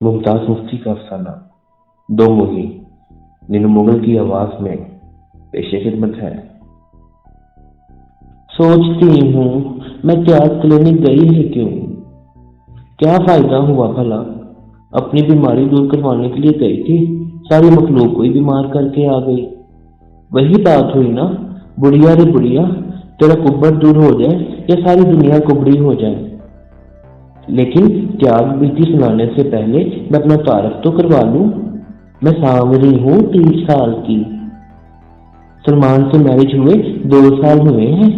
मुमताज मुफ्ती का अफसाना दो मुही नीनू मुगल की आवाज में पेशे खिदमत है। सोचती हूँ मैं त्याग क्लिनिक गई है क्यों, क्या फायदा हुआ भला। अपनी बीमारी दूर करवाने के लिए गई थी, सारी मखलूक को ही बीमार करके आ गई। वही बात हुई ना, बुढ़िया रे बुढ़िया, तेरा कुब्बड़ दूर हो जाए या सारी दुनिया कुबड़ी हो जाए। लेकिन त्याग विधि सुनाने से पहले मैं अपना तारफ तो करवा लूं। मैं सांवरी हूँ 30 साल की। सलमान से मैरिज हुए 2 साल हुए हैं।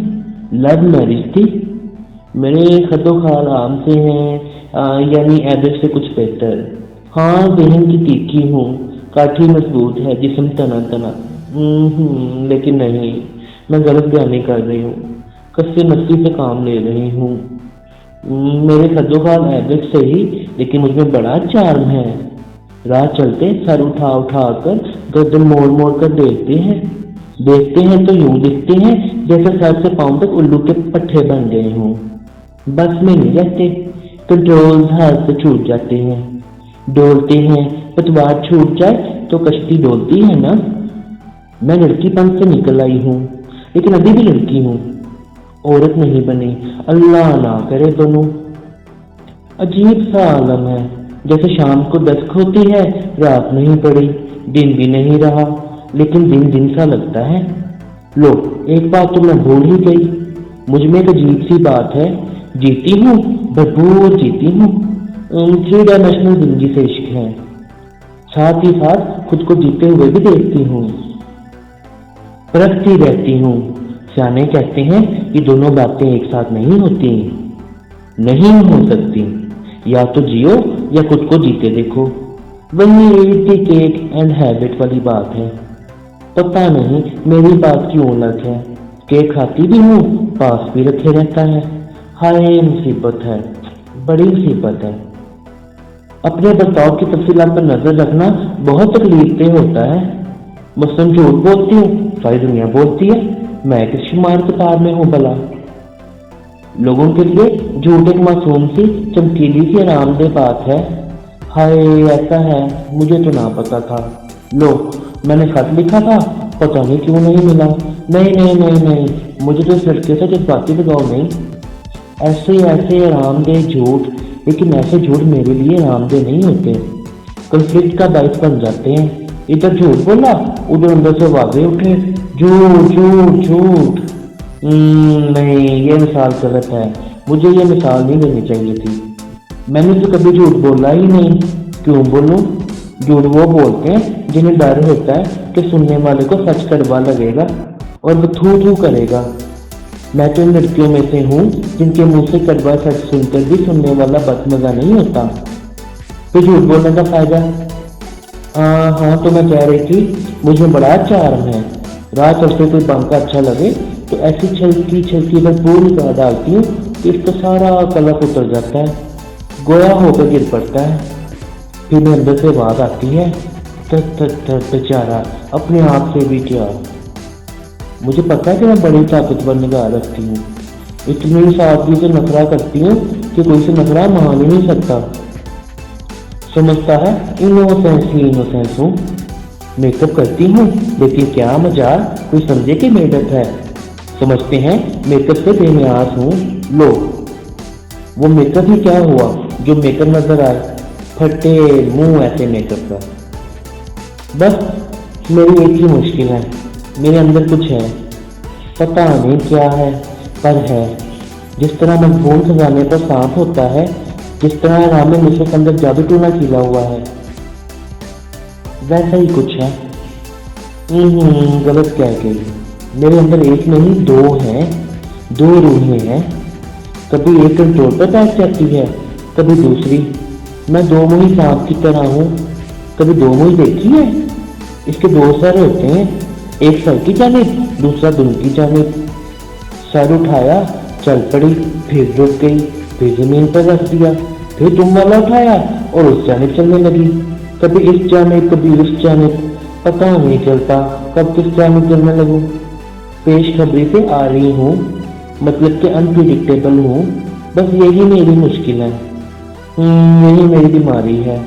लव मैरिज थी। मेरे खदो खाल आम से हैं, यानी एवरेज से कुछ बेहतर। हाँ, जहन की तीखी हूँ, काठी मजबूत है, जिस्म तना तना। लेकिन नहीं, मैं गलत बयानी कर रही हूँ, कस्से नस्सी से काम ले रही हूँ। मेरे खद्दोखाल एवरेज से ही, लेकिन मुझमें बड़ा चार्म है। राह चलते सर उठा उठा कर गर्दन मोड़ मोड़ कर देखते हैं तो यूं दिखते हैं जैसे सर से पांव तक उल्लू के पट्टे बन गए हों। बस में नहीं रहते, कंट्रोल हाथ से छूट जाते हैं। डोलते हैं, पतवार छूट जाए तो कश्ती डोलती है ना। मैं लड़कीपन से निकल आई हूँ, लेकिन अभी भी लड़की हूँ, औरत नहीं बनी। अल्लाह ना करे बनूं। अजीब सा आलम है, जैसे शाम को दस्तक होती है, रात नहीं पड़ी, दिन भी नहीं रहा, लेकिन दिन दिन सा लगता है। लो, एक बात तो मैं भूल ही गई, मुझ में एक अजीब सी बात है। जीती हूँ, भरपूर जीती हूँ। 3 डायमेंशनल जिंदगी से इश्क है। साथ ही साथ खुद को जीते हुए भी देखती हूँ, परखती रहती हूँ। सियाने कहते हैं कि दोनों बातें एक साथ नहीं होती, नहीं हो सकती। या तो जियो या खुद को जीते देखो। वही ईट केक एंड हैबिट वाली बात है। पता नहीं मेरी बात क्यों अलग है। केक खाती भी हूँ, पास भी रखे रहता है। हाय मुसीबत है, बड़ी मुसीबत है। अपने बर्ताव की तफसीलात पर नजर रखना बहुत तकलीफ दे होता है। मसलन झूठ बोलती हूँ, सारी दुनिया बोलती है, मैं किस शुमार कतार में हूँ भला। लोगों के लिए झूठ एक मासूम सी चमकीली सी आरामदेह बात है। हाय ऐसा है, मुझे तो ना पता था। लो, मैंने खत लिखा था, पता नहीं क्यों नहीं मिला। नहीं, मुझे तो इस लड़के से जज्बाती लगाव नहीं। ऐसे आरामदेह झूठ, लेकिन ऐसे झूठ मेरे लिए आरामदेह नहीं होते, कंफ्लिक्ट का बायस बन जाते हैं। इधर झूठ बोला, उधर अंदर से आवाजें उठे, झूठ। नहीं, ये मिसाल गलत है, मुझे ये मिसाल नहीं देनी चाहिए थी। मैंने तो कभी झूठ बोला ही नहीं। क्यों बोलूं? झूठ वो बोलते हैं जिन्हें डर होता है कि सुनने वाले को सच कड़वा लगेगा और वो थू करेगा। मैं तो इन लड़कियों में से हूँ जिनके मुंह से कड़वा सच सुनकर भी सुनने वाला बदमजा नहीं होता। तो झूठ बोलने का फायदा? हाँ, तो मैं कह रही थी, मुझे बड़ा चार्म है। राह चलते कोई बांका अच्छा लगे तो ऐसी छलकी पर पूरी निगाह डालती हूँ कि इसका सारा कलप उतर जाता है, गोया होकर गिर पड़ता है। फिर मेरे अंदर से आवाज आती है, बेचारा, अपने आप से भी क्या। मुझे पता है कि मैं बड़ी ताकतवर निगाह रखती हूँ, इतनी सादगी से नखरा करती हूँ कि कोई से नखरा मान ही नहीं सकता। समझता है इनोसेंस हूँ। मेकअप करती हूँ, लेकिन क्या मजाक, कोई समझे कि मेहनत है। समझते हैं मेकअप से बेनियाज हूँ। लो, वो मेकअप ही क्या हुआ जो मेकअप नजर आए, फटे मुंह ऐसे मेकअप का। बस मेरी एक ही मुश्किल है, मेरे अंदर कुछ है, पता नहीं क्या है, पर है। जिस तरह मजबूर खजाने पर सांप होता है, जिस तरह आराम में मुझे अंदर जादू टूना खिला हुआ है, वैसा ही कुछ है। गलत कह गई। मेरे अंदर एक नहीं 2 हैं, 2 रूहें हैं। कभी एक कंट्रोल पर बैठ जाती है, कभी दूसरी। मैं 2 मुही सांप की तरह हूँ। कभी 2 मुही देखी है? इसके 2 सर होते हैं, एक सर की जानिब, दूसरा दुम की जानिब। सर उठाया, चल पड़ी, फिर रुक गई, फिर जमीन पर रख दिया, फिर दुम वाला उठाया और उस जानिब चलने लगी। कभी इस जानिब, कभी उस जानिब, पता नहीं चलता कब किस जानिब चलने लगूं। पेश खबरी से आ रही हूँ, मतलब कि अनप्रिडिक्टेबल हूँ। बस यही मेरी मुश्किल है, यही मेरी बीमारी है।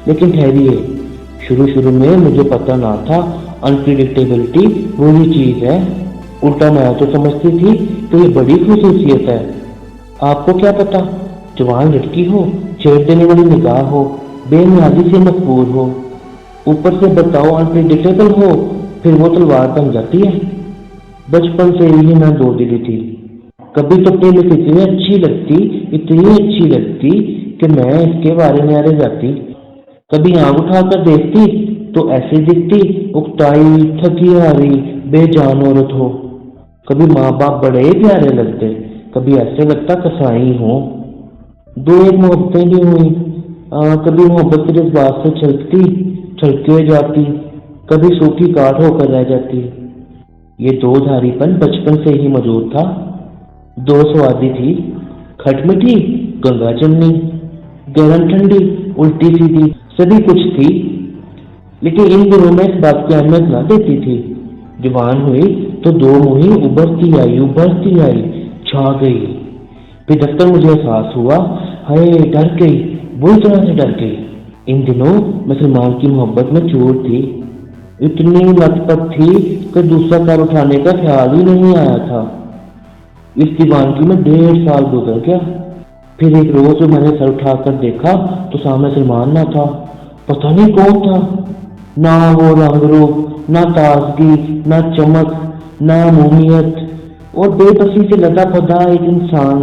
लेकिन ठहरिए, शुरू में मुझे पता ना था अनप्रिडिक्टेबिलिटी वही चीज है। उल्टा मैं तो समझती थी कि ये बड़ी खसूसियत है। आपको क्या पता, जवान लड़की हो, छेड़ देने वाली निगाह हो, बेबुनियादी से मजबूर हो, ऊपर से बताओ अनप्रिडिक्टेबल हो, फिर वो तलवार बन जाती है। बचपन से ही मैं दो दिली थी। कभी तो प्रेमिक इतनी अच्छी लगती कि मैं इसके बारे में रह जाती। कभी आंख उठाकर देखती तो ऐसे दिखती उकताई, थकी हारी, बेजान औरत हो। कभी माँ बाप बड़े प्यारे लगते, कभी ऐसे लगता कसाई हो। दो एक मोहब्बतें भी हुई। कभी मोहब्बत के जज्बात से छलके जाती, कभी सूखी काठ होकर रह जाती। ये दो धारीपन बचपन से ही मौजूद था। दो स्वादी थी, खट मीठी, गंगा जमनी, गर्म ठंडी, उल्टी सीधी, सभी कुछ थी। लेकिन इन दिनों में इस बात की अहमियत न देती थी। जवान हुई तो दो मुही उभरती आई, छा गई। फिर दफ्तर मुझे एहसास हुआ, हाय डर गई, बुरी तरह से डर गई। इन दिनों मुसलमान की मोहब्बत में चोट थी, इतनी लथपथ थी कि दूसरा सर उठाने का ख्याल ही नहीं आया था। इस दीवानगी में 1.5 साल गुजर गया। फिर एक रोज मैंने सर उठाकर देखा तो सामने सलमान ना था। पता नहीं कौन था, ना वो रंग रूप, ना ताजगी, ना चमक, ना मोमियत, और बेबसी से लदा पदा एक इंसान,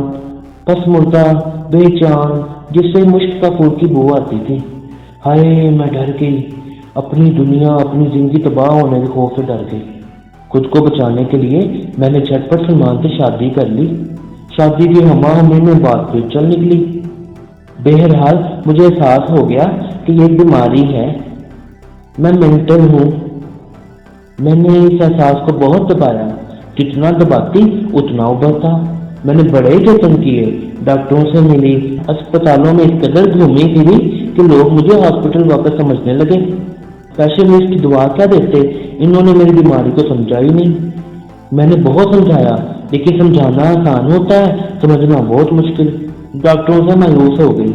पस मुर्दा, बेजान, जिससे मुश्क का फूल की बू आती थी। हाय मैं डर गई, अपनी दुनिया, अपनी जिंदगी तबाह होने के खौफ से डर गई। खुद को बचाने के लिए मैंने झटपट सलमान से शादी कर ली। शादी की हमा-हमी में बात फिर चल निकली। बहरहाल मुझे एहसास हो गया कि ये बीमारी है, मैं मेंटल हूँ। मैंने इस एहसास को बहुत दबाया, जितना दबाती उतना उभरता। मैंने बड़े जतन किए, डॉक्टरों से मिली, अस्पतालों में इस कदर घूमी फिरी कि लोग मुझे हॉस्पिटल वापस समझने लगे। स्पेशलिस्ट दुआ क्या देते, इन्होंने मेरी बीमारी को समझा ही नहीं। मैंने बहुत समझाया, लेकिन समझाना आसान होता है, समझना बहुत मुश्किल। डॉक्टरों से मायूस हो गई।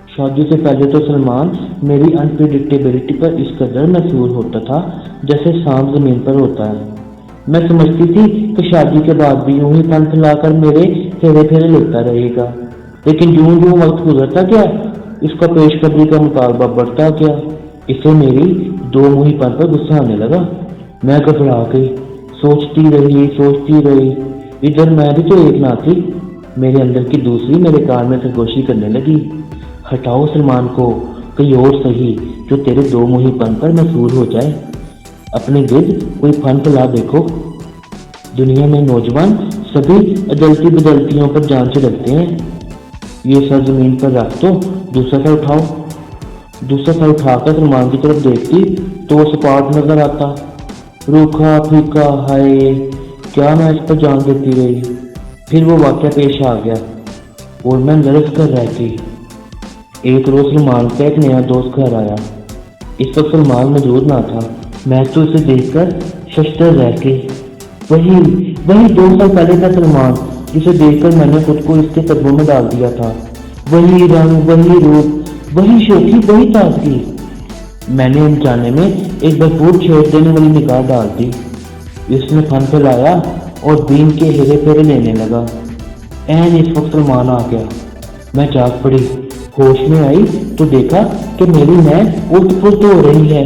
शादी से पहले तो सलमान मेरी अनप्रिडिक्टेबिलिटी पर इस कदर महसूस होता था जैसे सांप जमीन पर होता है। मैं समझती थी कि शादी के बाद भी यूं ही तन फैलाकर मेरे फेरे फेरे लेता रहेगा, लेकिन यूं यूं वक्त गुजरता गया, इसका पेशकदरी का मुतालबा बढ़ता गया। इसे मेरी दो मुहीपन पर गुस्सा आने लगा। मैं घबरा गई, सोचती रही। इधर मैं भी तो एक ना थी, मेरे अंदर की दूसरी मेरे कान में सरगोशी करने लगी। हटाओ सलमान को, कहीं और सही जो तेरे दो मुहीपन पर मशहूर हो जाए। अपने गिर्द कोई फन फैला देखो। दुनिया में नौजवान सभी अदलती बदलतियों पर जान से रखते हैं। ये सर जमीन पर रख दो, दूसरा सर उठाओ। दूसरा सर उठाकर सलमान की तरफ देखती तो वो सपाट नजर आता, रूखा फीका। हाय क्या मैं इस पर जान देती रही। फिर वो वाक़या पेश आ गया और मैं लरस कर रह गई। एक रोज सलमान का एक नया दोस्त घर आया। इस वक्त सलमान मौजूद ना था। मैं तो इसे देखकर शशतर रह गई। वही 2 साल पहले का सलमान जिसे देखकर मैंने खुद को इसके कदमों में डाल दिया था। वही रंग, वही रूप, वही शोखी, वही ताजगी। मैंने अनजाने में एक भरपूर छेड़ देने वाली निगाह डाल दी। इसने फन फैलाया और दीन के हेरे फेरे लेने लगा। ऐन इस वक्त सलमान आ गया। मैं जाग पड़ी, होश में आई तो देखा कि मेरी मैं उल्ट पुल्ट हो रही है।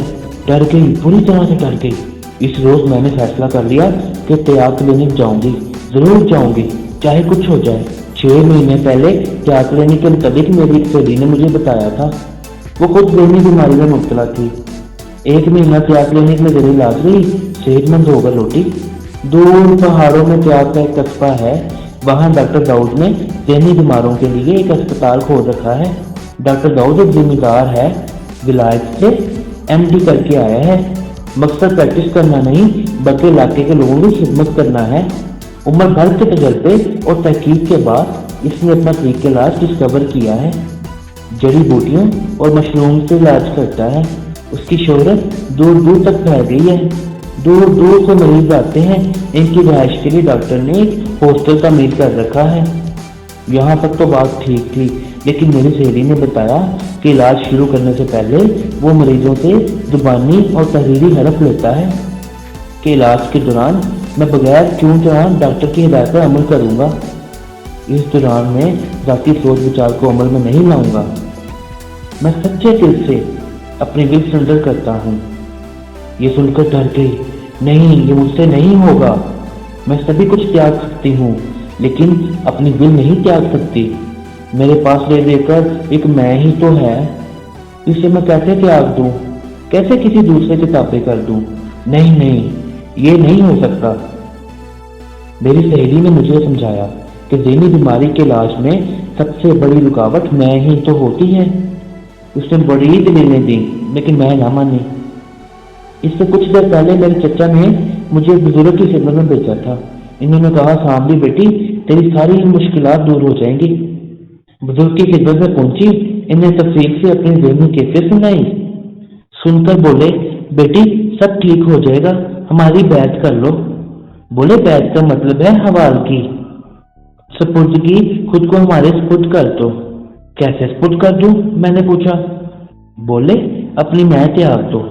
डर गई, पूरी तरह से डर गई। इस रोज मैंने फैसला कर लिया कि त्याग क्लिनिक जाऊंगी, जरूर जाऊंगी, चाहे कुछ हो जाए। 6 महीने पहले त्याग क्लिनिक के मुताबिक मेरी एक सहेली ने मुझे बताया था, वो खुद बेनी बीमारी में मुब्तला थी। 1 महीना त्याग क्लिनिक में जरूर इलाज रही, सेहतमंद होकर लौटी। दूर पहाड़ों में त्याग का एक कस्बा है, वहाँ डॉक्टर दाऊद ने ज़हनी बीमारों के लिए एक अस्पताल खोल रखा है। डॉक्टर दाऊद एक जिम्मेदार है, विलायत से MD करके आया है। मकसद प्रैक्टिस करना नहीं बल्कि इलाके के लोगों की खिदमत करना है। उम्र भर के तजर्बे और तहकीक के बाद इसने अपना तरीके इलाज डिस्कवर किया है। जड़ी बूटियों और मशरूम से इलाज करता है। उसकी शोहरत दूर दूर तक फैल गई है। दूर दूर से मरीज आते हैं। इनकी रिहाइश के लिए डॉक्टर ने एक हॉस्टल तामीर कर रखा है। यहाँ तक तो बात ठीक थी, लेकिन मेरी सहेली ने बताया कि इलाज शुरू करने से पहले वो मरीजों से जुबानी और तहरीरी हलफ लेता है कि इलाज के दौरान मैं बगैर चून चढ़ान डॉक्टर की हिदायत पर अमल करूँगा। इस दौरान मैं ذاتی सोच विचार को अमल में नहीं लाऊंगा। मैं सच्चे दिल से अपनी विल सरेंडर करता हूँ। ये सुनकर डर गई। नहीं, ये मुझसे नहीं होगा। मैं सभी कुछ त्याग सकती हूँ लेकिन अपनी विल नहीं त्याग सकती। मेरे पास ले लेकर एक मैं ही तो है, इसे मैं कैसे त्याग दूँ? कैसे किसी दूसरे के ताबे कर दूँ? नहीं नहीं, ये नहीं हो सकता। मेरी सहेली ने मुझे समझाया कि ज़हनी बीमारी के इलाज में सबसे बड़ी रुकावट मैं ही तो होती है। उसने बड़ी दलीलें दी लेकिन मैं ना मानी। इससे कुछ देर पहले मेरे चचा ने मुझे एक बुजुर्ग की खिदमत में भेजा था। इन्होंने कहा, सांभली बेटी, तेरी सारी मुश्किलात दूर हो जाएंगी। बुजुर्ग की खिदमत में पहुंची, इन्हें तफसील से अपनी ज़हनी कैफियत सुनाई। सुनकर बोले, बेटी सब ठीक हो जाएगा, हमारी बैत कर लो। बोले, बैत का मतलब है हवालगी, सपुर्दगी, खुद को हमारे स्पुर्द कर दो। कैसे स्पुर्द कर दूं? मैंने पूछा। बोले, अपनी मैं त्याग दो,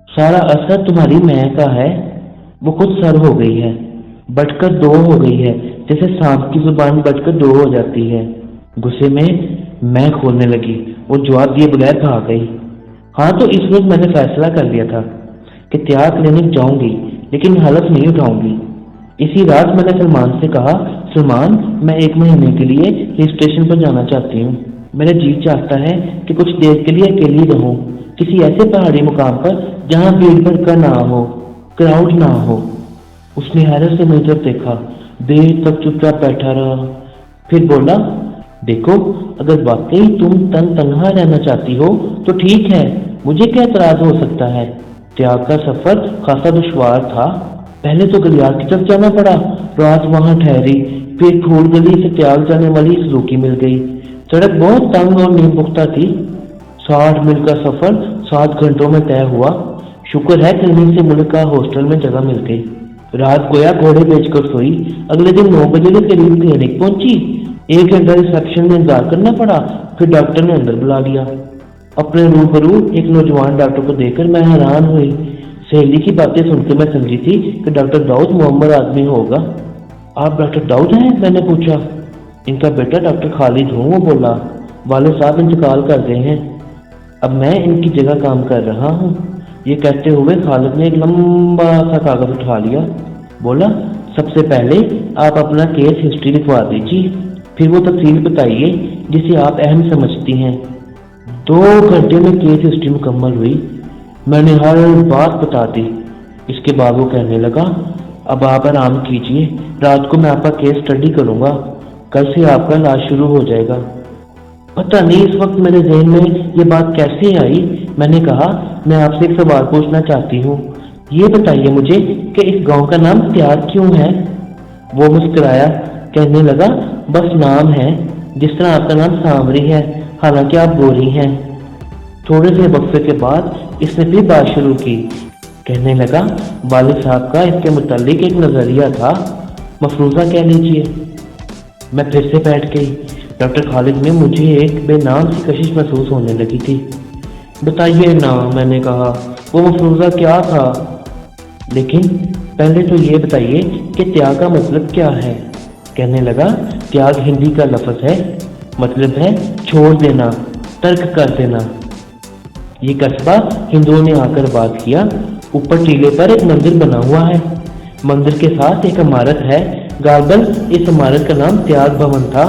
सारा असर तुम्हारी मैं का है। वो खुद सर हो गई है, बढ़कर दो हो गई है, जैसे सांप की जुबान बढ़कर दो हो जाती है। गुस्से में मैं खोलने लगी और जवाब दिए बगैर भाग गई। हाँ, तो इस वक्त मैंने फैसला कर लिया था कि त्याग लेने जाऊंगी लेकिन हलफ नहीं उठाऊंगी। इसी रात मैंने सलमान से कहा, सलमान, मैं 1 महीने के लिए हिल स्टेशन पर जाना चाहती हूँ। मेरा जी चाहता है कि कुछ देर के लिए अकेली रहूं, किसी ऐसे पहाड़ी मुकाम पर जहाँ भीड़ भड़का ना हो, क्राउड ना हो। उसने हैरत से मेरी तरफ देखा, देर तक चुपचाप बैठा रहा, फिर बोला, देखो, अगर वाकई तुम तन्हा रहना चाहती हो तो ठीक है, मुझे क्या एतराज हो सकता है। त्याग का सफर खासा दुश्वार था। पहले तो गलियार की तरफ जाना पड़ा, रात वहां ठहरी, फिर फूल गली से त्याग जाने वाली सलूकी मिल गई। सड़क बहुत तंग और नींव पुख्ता थी। 60 मील का सफर 7 घंटों में तय हुआ। शुक्र है क्लिनिक से मुल्क का हॉस्टल में जगह मिल गई। रात गोया घोड़े बेचकर सोई। अगले दिन 9 बजे के करीब क्लिनिक पहुंची। 1 घंटा रिसेप्शन में इंतजार करना पड़ा, फिर डॉक्टर ने अंदर बुला लिया। अपने रूबरू एक नौजवान डॉक्टर को देखकर मैं हैरान हुई। सहेली की बातें सुनकर मैं समझी थी कि डॉक्टर दाऊद मोहम्मद आदमी होगा। आप डॉक्टर दाऊद हैं? मैंने पूछा। इनका बेटा डॉक्टर खालिद हूँ, वो बोला। वाले साहब इंतकाल कर गए हैं, अब मैं इनकी जगह काम कर रहा हूँ। ये कहते हुए खालिद ने एक लंबा सा कागज उठा लिया। बोला, सबसे पहले आप अपना केस हिस्ट्री लिखवा दीजिए, फिर वो तफसील बताइए जिसे आप अहम समझती हैं। 2 घंटे में केस हिस्ट्री मुकम्मल हुई। मैंने हर बात बता दी। इसके बाद वो कहने लगा, अब आप आराम कीजिए, रात को मैं आपका केस स्टडी करूंगा, कल से आपका इलाज शुरू हो जाएगा। पता नहीं इस वक्त मेरे जहन में ये बात कैसे आई। मैंने कहा, मैं आपसे एक सवाल पूछना चाहती हूँ, ये बताइए मुझे कि इस गांव का नाम त्याग क्यों है? वो मुस्कुराया, कहने लगा, बस नाम है, जिस तरह आपका नाम सांवरी है, हालांकि आप गोरी हैं। थोड़े से वक्फे के बाद इसने फिर बात शुरू की। कहने लगा, वालिद साहब का इसके मुतालिक एक नजरिया था, मफरूजा कह लीजिए। मैं फिर से बैठ गई। डॉक्टर खालिद में मुझे एक बेनाम सी कशिश महसूस होने लगी थी। बताइए ना, मैंने कहा, वो मफरूजा क्या था? लेकिन पहले तो ये बताइए कि त्याग का मतलब क्या है? कहने लगा, त्याग हिंदी का लफ्ज़ है, मतलब है छोड़ देना, तर्क कर देना। ये कस्बा हिंदुओं ने आकर बात किया। ऊपर टीले पर एक मंदिर बना हुआ है, मंदिर के साथ एक इमारत है, गालबन इस इमारत का नाम त्याग भवन था।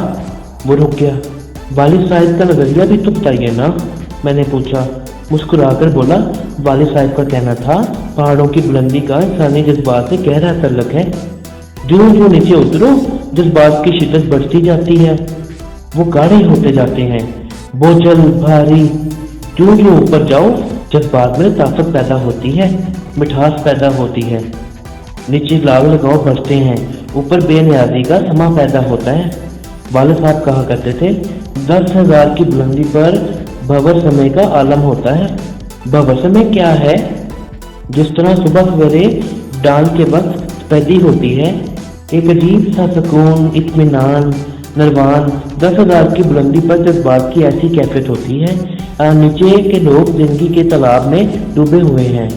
वो रुक गया। वालिद साहब का नजरिया भी तो बताइए ना, मैंने पूछा। मुस्कुराकर बोला, वालिद साहब का कहना था, पहाड़ों की बुलंदी का इंसानी जज्बात से गहरा तल्लुक है। जो जो नीचे उतरो, जज्बात की शिद्दत बढ़ती जाती है, वो गाढ़े होते जाते हैं, बोझल भारी। जो जो ऊपर जाओ, जज्बात में ताकत पैदा होती है, मिठास पैदा होती है। नीचे लाग लगाव बढ़ते हैं, ऊपर बेनियाजी का समा पैदा होता है। वालिद साहब कहा करते थे, 10,000 की बुलंदी पर भंवर समय का आलम होता है। भंवर समय क्या है? जिस तरह सुबह सवेरे डाल के वक्त पैदी होती है, एक अजीब सा सुकून, इत्मीनान, नरवान 10,000 की बुलंदी पर जज्बात की ऐसी कैफियत होती है। नीचे के लोग जिंदगी के तालाब में डूबे हुए हैं,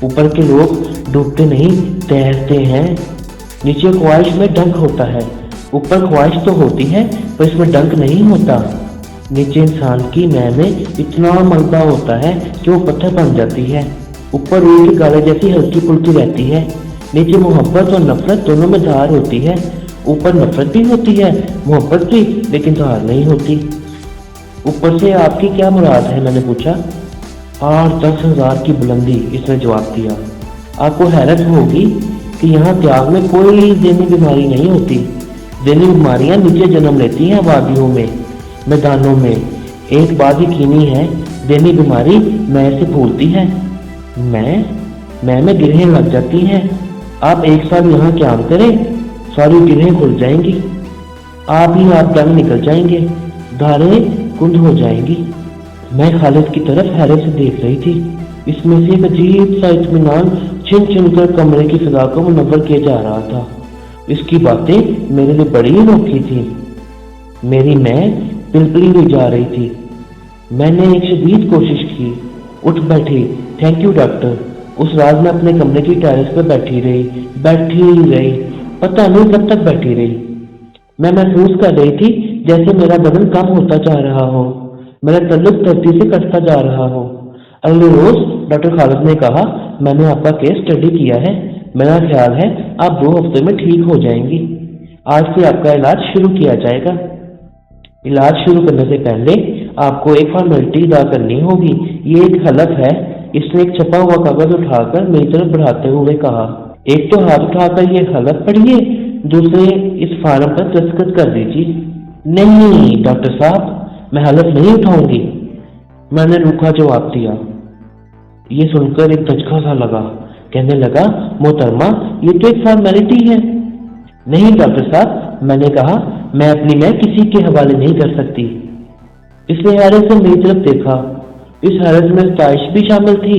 ऊपर के लोग डूबते नहीं तैरते हैं। नीचे ख्वाहिश में डंक होता है, ऊपर ख्वाहिश तो होती है पर इसमें डंक नहीं होता। नीचे इंसान की मैं में इतना मलबा होता है कि वो पत्थर बन जाती है, ऊपर ऊँट की गाले जैसी हल्की फुल्की रहती है। नीचे मोहब्बत और नफरत दोनों में धार होती है, ऊपर नफरत भी होती है, मोहब्बत भी, लेकिन धार नहीं होती। ऊपर से आपकी क्या मुराद है, मैंने पूछा। 8-10 हज़ार की बुलंदी, इसने जवाब दिया। आपको हैरत होगी कि यहाँ त्याग में कोई ज़हनी बीमारी नहीं होती। ज़हनी बीमारियाँ नीचे जन्म लेती हैं, वादियों में, मैदानों में। एक बात यकीनी है, ज़हनी बीमारी मैं से फूलती है, मैं में गिरहें लग जाती हैं। आप एक साल यहाँ क्याम करें, सारी गिरहें खुल जाएंगी, आप ही आप दंग निकल जाएंगे, धारें कुंद हो जाएंगी। मैं खालिद की तरफ हैरत से देख रही थी। इसमें से एक अजीब सा इत्मीनान छिन छिन कर कमरे की फिजा को मुनव्वर किया जा रहा था। इसकी बातें मेरे लिए बड़ी अनोखी थी। मेरी मैं पिलपली हुई जा रही थी। मैंने एक शदीद कोशिश की, उठ बैठी। Thank you doctor. उस रात में अपने कमरे की टेरेस पर बैठी रही, पता नहीं कब तक बैठी रही। मैं महसूस कर रही थी जैसे मेरा बदन कम होता जा रहा हो, मेरा तल्लुक धरती से कटता जा रहा हो। अगले रोज डॉक्टर खालिद ने कहा, मैंने आपका केस स्टडी किया है, मेरा ख्याल है आप 2 हफ्ते में ठीक हो जाएंगी। आज से आपका इलाज शुरू किया जाएगा। इलाज शुरू करने से पहले आपको एक फॉर्मेलिटी अदा करनी होगी। ये एक हलफ है। इसने एक छपा हुआ कागज उठाकर मेरी तरफ बढ़ाते हुए कहा, एक तो हाथ उठाकर ये हलफ पढ़िए, दूसरे इस फार्म पर दस्तखत कर दीजिए। नहीं डॉक्टर साहब, मैं हलफ नहीं उठाऊंगी, मैंने रूखा जवाब दिया। ये सुनकर एक धचका सा लगा। कहने लगा, मोहतरमा ये तो एक फॉर्मेलिटी है। नहीं डॉक्टर साहब, मैंने कहा, मैं अपनी मैं किसी के हवाले नहीं कर सकती। इसने हैरत से मेरी तरफ देखा। इस हैरत में ख्वाहिश भी शामिल थी।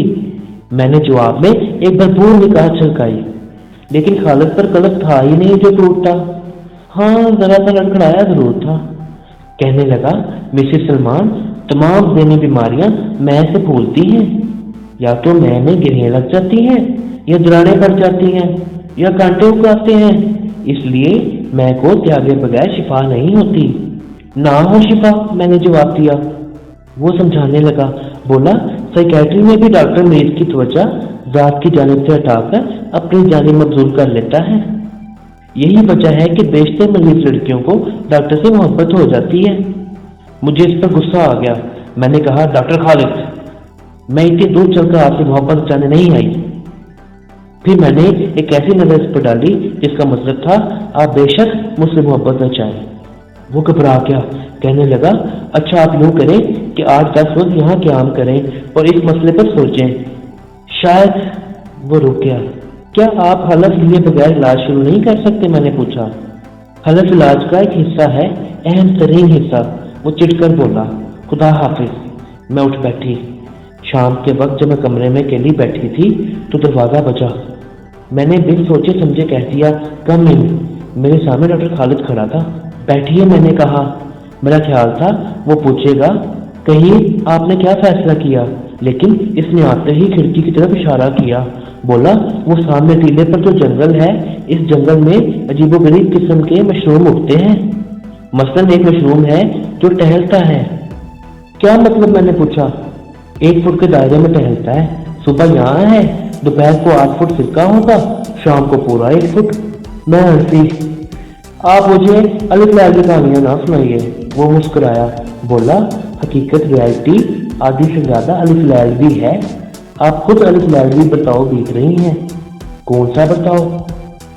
मैंने जवाब में एक भरपूर निगाह झलकाई, लेकिन खालिद पर कलफ था ही नहीं जो टूटता। हाँ, जरा सा लड़खड़ाया जरूर था। कहने लगा, मिसेस सलमान, तमाम ज़हनी बीमारियां मैं से फूलती हैं। या तो मैं में गिरहें लग जाती हैं, या दरारें पड़ जाती हैं, या कांटे उगाते हैं। इसलिए मैं को त्यागे बगैर शिफा नहीं होती। ना हो शिफा, मैंने जवाब दिया। वो समझाने लगा, बोला, साइकेट्री में भी डॉक्टर मरीज की त्वचा जात की जानिब से हटाकर अपनी जानी मबजूल कर लेता है। यही वजह है कि बेशतर मरीज लड़कियों को डॉक्टर से मोहब्बत हो जाती है। मुझे इस पर गुस्सा आ गया। मैंने कहा, डॉक्टर खालिद, मैं इतनी दूर चलकर आपसे मोहब्बत चाहने नहीं आई। फिर मैंने एक ऐसी नजर इस पर डाली जिसका मतलब था, आप बेशक मुझसे मोहब्बत न चाहें। वो घबरा गया। कहने लगा, अच्छा आप यूँ करें कि 8-10 रोज यहाँ क्याम करें और इस मसले पर सोचें। शायद। वो रुक गया। क्या आप हलफ लिए बगैर इलाज शुरू नहीं कर सकते, मैंने पूछा। हलफ इलाज का एक हिस्सा है, अहम तरीन हिस्सा। वो चिढ़कर बोला, खुदा हाफिज। मैं उठ बैठी। शाम के वक्त जब मैं कमरे में अकेली बैठी थी तो दरवाज़ा बजा। मैंने बिन सोचे समझे कह दिया, कम इन। मेरे सामने डॉक्टर खालिद खड़ा था। बैठिए, मैंने कहा। मेरा ख्याल था वो पूछेगा, कहिए आपने क्या फैसला किया, लेकिन इसने आते ही खिड़की की तरफ इशारा किया। बोला, वो सामने टीले पर जो जंगल है, इस जंगल में अजीबोगरीब किस्म के मशरूम उगते हैं। मसलन एक मशरूम है जो टहलता है। क्या मतलब, मैंने पूछा। 1 फुट के दायरे में टहलता है। सुबह यहाँ है, दोपहर को 8 फुट फिरका होगा, शाम को पूरा 1 फुट। मैं हंसी। आप मुझे अलिफ लैल की कहानियां ना सुनाइए। वो मुस्कुराया। बोला, हकीकत रियलिटी आदि से ज्यादा अलिफ लैल भी है। आप खुद अलिफ लैल भी बताओ बीत रही हैं। कौन सा बताओ?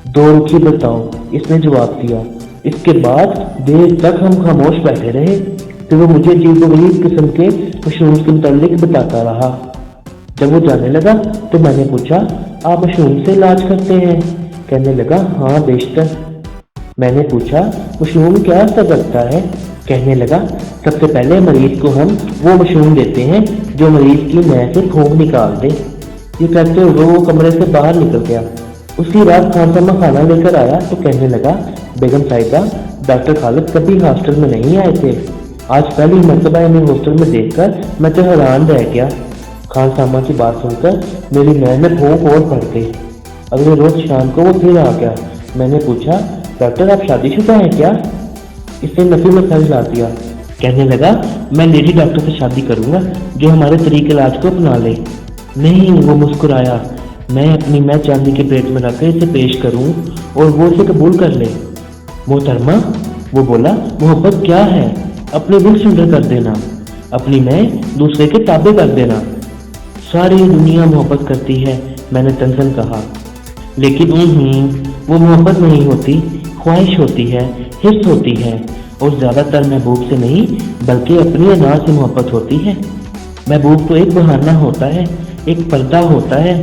2 रुखी बताओ, इसने जवाब दिया। इसके बाद देर तक हम खामोश बैठे रहे। फिर वो मुझे अजीब किस्म के मशरूम के मुतालिक बताता रहा। जब वो जाने लगा तो मैंने पूछा, आप मशरूम से इलाज करते हैं? कहने लगा, हाँ बेशतर। मैंने पूछा, मशरूम क्या असर रखता है? कहने लगा, सबसे पहले मरीज को हम वो मशरूम देते हैं जो मरीज की मैं से फूंक निकाल दे। ये कहते हुए वो कमरे से बाहर निकल गया। उसी रात खानसामा खाना लेकर आया तो कहने लगा, बेगम साहिबा, डॉक्टर खालिद कभी हॉस्टल में नहीं आए थे। आज पहली मरतबा इन्हें हॉस्टल में देखकर मैं तो हैरान रह गया। खान सामा की बात सुनकर मेरी नैन में भूख और बढ़ गई। अगले रोज शाम को वो फिर आ गया। मैंने पूछा, डॉक्टर आप शादीशुदा हैं क्या? इसने नफी में सर हिला दिया। कहने लगा, मैं लेडी डॉक्टर से शादी करूंगा जो हमारे तरीके इलाज को अपना ले। नहीं, वो मुस्कुराया, मैं अपनी मैं चांदी के प्लेट में रखकर इसे पेश करूं और वो इसे कबूल कर ले। मोहतरमा, वो बोला, मोहब्बत क्या है? अपने दिल सुंदर कर देना, अपनी मैं दूसरे के ताबे कर देना। सारी दुनिया मोहब्बत करती है, मैंने तंजन कहा, लेकिन वो मोहब्बत नहीं होती, ख्वाहिश होती है, हिर्स होती है, और ज़्यादातर महबूब से नहीं बल्कि अपनी अना से मोहब्बत होती है। महबूब तो एक बहाना होता है, एक पर्दा होता है,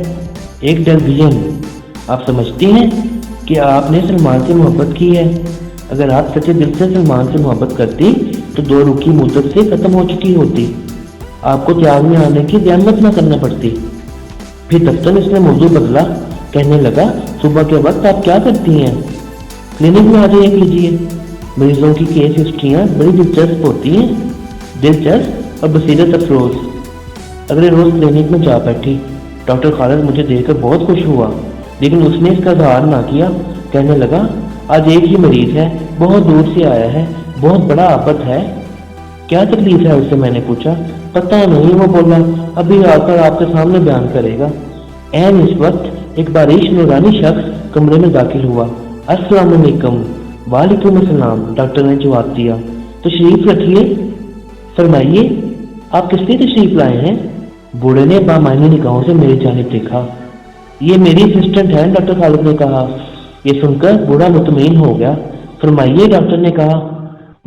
एक टेलीविजन। आप समझती हैं कि आपने सलमान से मोहब्बत की है। अगर आप सच्चे दिल से सलमान से मोहब्बत करती तो 2 रुख की मुद्दत से ख़त्म हो चुकी होती, आपको त्याग में आने की ज़हमत न करना पड़ती। फिर दफ्तर इसने मौजू बदला, कहने लगा, सुबह के वक्त आप क्या करती हैं? क्लिनिक में आ जाइए कीजिए। मरीजों की केस हिस्ट्रियाँ बड़ी दिलचस्प होती हैं, दिलचस्प और बसीरत अफरोज। अगले रोज क्लिनिक में जा बैठी। डॉक्टर खालिद मुझे देखकर बहुत खुश हुआ, लेकिन उसने इसका इजहार ना किया। कहने लगा, आज एक ही मरीज है, बहुत दूर से आया है, बहुत बड़ा आफत है। क्या तकलीफ है उससे? मैंने पूछा। पता नहीं, वो बोला, अभी आकर आपके सामने बयान करेगा। ऐन इस वक्त एक बारिश नूरानी शख्स कमरे में दाखिल हुआ। अस्सलाम वालेकुम। वालेकुम अस्सलाम, डॉक्टर ने जवाब दिया। तशरीफ रखिए, फरमाइए आप किस लिए तशरीफ लाए हैं? बूढ़े ने बामानी निगाहों से मेरी जानिब देखा। ये मेरी असिस्टेंट है, डॉक्टर खालिद ने कहा। ये सुनकर बूढ़ा मुतमईन हो गया। फरमाइए, डॉक्टर ने कहा।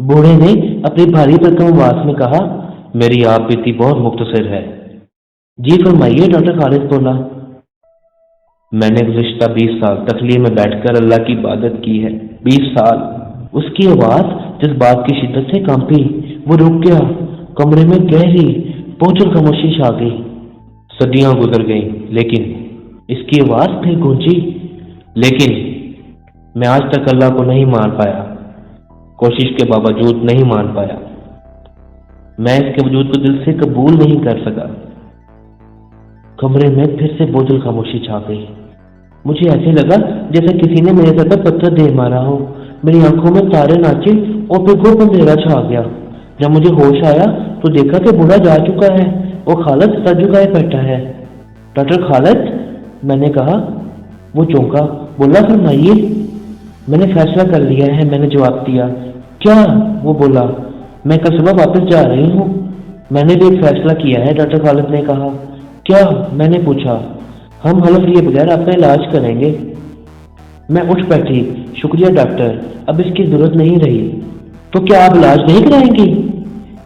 बूढ़े ने अपनी भारी भरकम आवाज में कहा, मेरी आप बीती बहुत मुख्तसर है। जी फरमाइए, डॉक्टर खालिद बोला। मैंने गुज़िश्ता 20 साल तखलीए में बैठकर अल्लाह की इबादत की है। 20 साल। उसकी आवाज़ जज्बात की शिद्दत से कांपी। वो रुक गया। कमरे में गहरी बोझल खामोशी छा गई। सदियां गुजर गईं, लेकिन इसकी आवाज़ फिर गूंजी। लेकिन मैं आज तक अल्लाह को नहीं मान पाया, कोशिश के बावजूद नहीं मान पाया। मैं इसके वजूद को दिल से कबूल नहीं कर सका। कमरे में फिर से बोझल खामोशी छा गई। मुझे ऐसे लगा जैसे किसी ने मेरे सर पर पत्थर दे मारा हो। मेरी आंखों में तारे नाचे और फिर घोर अंधेरा छा गया। जब मुझे होश आया तो देखा कि बूढ़ा जा चुका है और खालिद सर झुकाए बैठा है। डॉक्टर खालिद, मैंने कहा। वो चौंका, बोला, फरमाइए। मैंने फैसला कर लिया है, मैंने जवाब दिया। क्या? वो बोला, मैं कल सुबह वापस जा रही हूँ। मैंने भी एक फैसला किया है, डॉक्टर खालिद ने कहा। क्या? मैंने पूछा। हम हलफ लिए बगैर आपका इलाज करेंगे। मैं उठ बैठी। शुक्रिया डॉक्टर, अब इसकी जरूरत नहीं रही। तो क्या आप इलाज नहीं कराएंगी?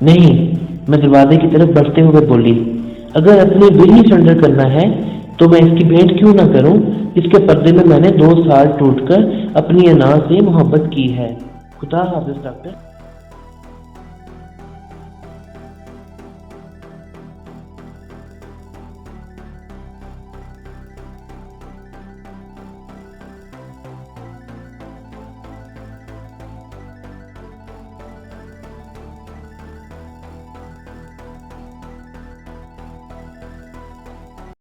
नहीं, मैं दरवाजे की तरफ बढ़ते हुए बोली। अगर अपने दिल ही सरेंडर करना है तो मैं इसकी भेंट क्यों ना करूं, इसके पर्दे में मैंने 2 साल टूटकर अपनी अना से मोहब्बत की है। खुदा हाफिज डॉक्टर।